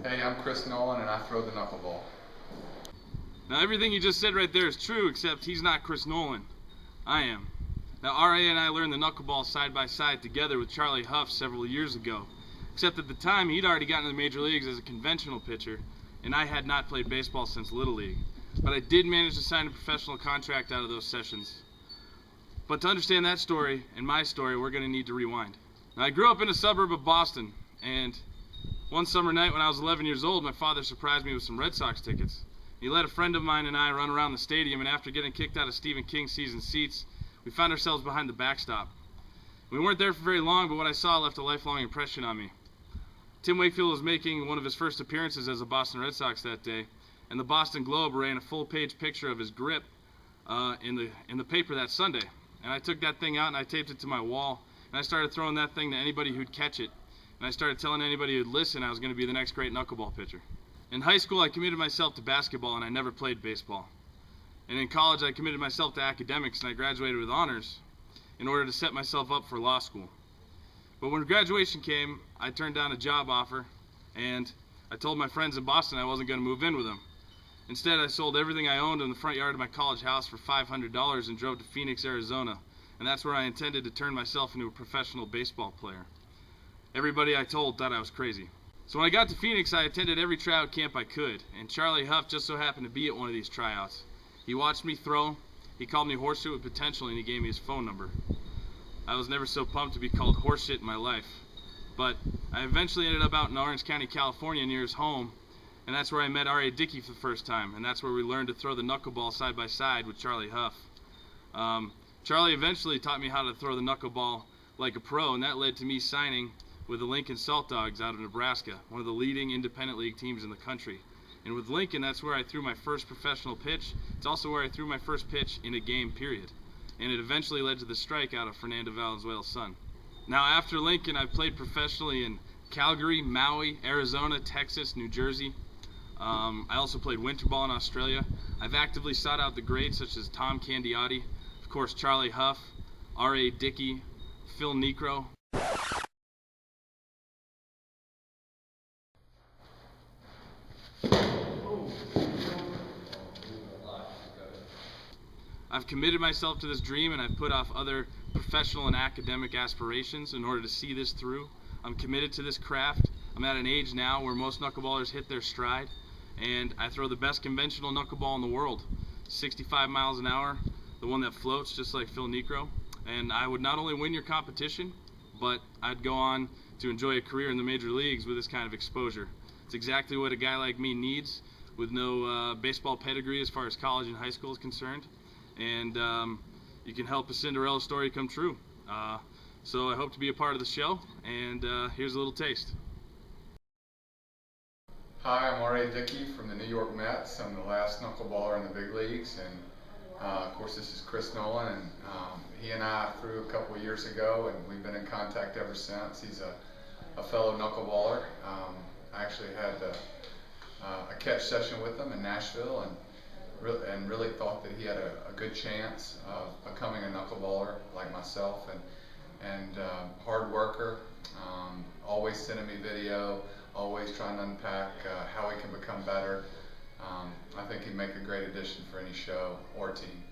Hey, I'm Chris Nowlin and I throw the knuckleball. Now everything you just said right there is true, except he's not Chris Nowlin. I am. Now RA and I learned the knuckleball side by side together with Charlie Hough several years ago. Except at the time he'd already gotten to the major leagues as a conventional pitcher, and I had not played baseball since Little League. But I did manage to sign a professional contract out of those sessions. But to understand that story and my story, we're going to need to rewind. Now, I grew up in a suburb of Boston, and one summer night when I was 11 years old, my father surprised me with some Red Sox tickets. He let a friend of mine and I run around the stadium, and after getting kicked out of Stephen King's season seats, we found ourselves behind the backstop. We weren't there for very long, but what I saw left a lifelong impression on me. Tim Wakefield was making one of his first appearances as a Boston Red Sox that day, and the Boston Globe ran a full-page picture of his grip in the paper that Sunday. And I took that thing out and I taped it to my wall, and I started throwing that thing to anybody who'd catch it. And I started telling anybody who'd listen I was going to be the next great knuckleball pitcher. In high school, I committed myself to basketball, and I never played baseball. And in college, I committed myself to academics, and I graduated with honors in order to set myself up for law school. But when graduation came, I turned down a job offer, and I told my friends in Boston I wasn't going to move in with them. Instead, I sold everything I owned in the front yard of my college house for $500 and drove to Phoenix, Arizona, and that's where I intended to turn myself into a professional baseball player. Everybody I told thought I was crazy. So when I got to Phoenix, I attended every tryout camp I could, and Charlie Hough just so happened to be at one of these tryouts. He watched me throw, he called me horseshit with potential, and he gave me his phone number. I was never so pumped to be called horseshit in my life, but I eventually ended up out in Orange County, California, near his home, and that's where I met RA Dickey for the first time, and that's where we learned to throw the knuckleball side by side with Charlie Hough. Charlie eventually taught me how to throw the knuckleball like a pro, and that led to me signing with the Lincoln Salt Dogs out of Nebraska, one of the leading independent league teams in the country. And with Lincoln, that's where I threw my first professional pitch. It's also where I threw my first pitch in a game, period. And it eventually led to the strikeout of Fernando Valenzuela's son. Now, after Lincoln, I've played professionally in Calgary, Maui, Arizona, Texas, New Jersey. I also played winter ball in Australia. I've actively sought out the greats such as Tom Candiotti, of course Charlie Hough, RA Dickey, Phil Niekro. I've committed myself to this dream, and I've put off other professional and academic aspirations in order to see this through. I'm committed to this craft. I'm at an age now where most knuckleballers hit their stride, and I throw the best conventional knuckleball in the world, 65 miles an hour, the one that floats just like Phil Niekro. And I would not only win your competition, but I'd go on to enjoy a career in the major leagues with this kind of exposure. It's exactly what a guy like me needs, with no baseball pedigree as far as college and high school is concerned. And you can help a Cinderella story come true. So I hope to be a part of the show, and here's a little taste. Hi, I'm RA Dickey from the New York Mets. I'm the last knuckleballer in the big leagues, and of course this is Chris Nowlin, and he and I threw a couple years ago, and we've been in contact ever since. He's a fellow knuckleballer. I actually had a catch session with him in Nashville, and really thought that he had a good chance of becoming a knuckleballer like myself, and hard worker, always sending me video, always trying to unpack how he can become better. I think he'd make a great addition for any show or team.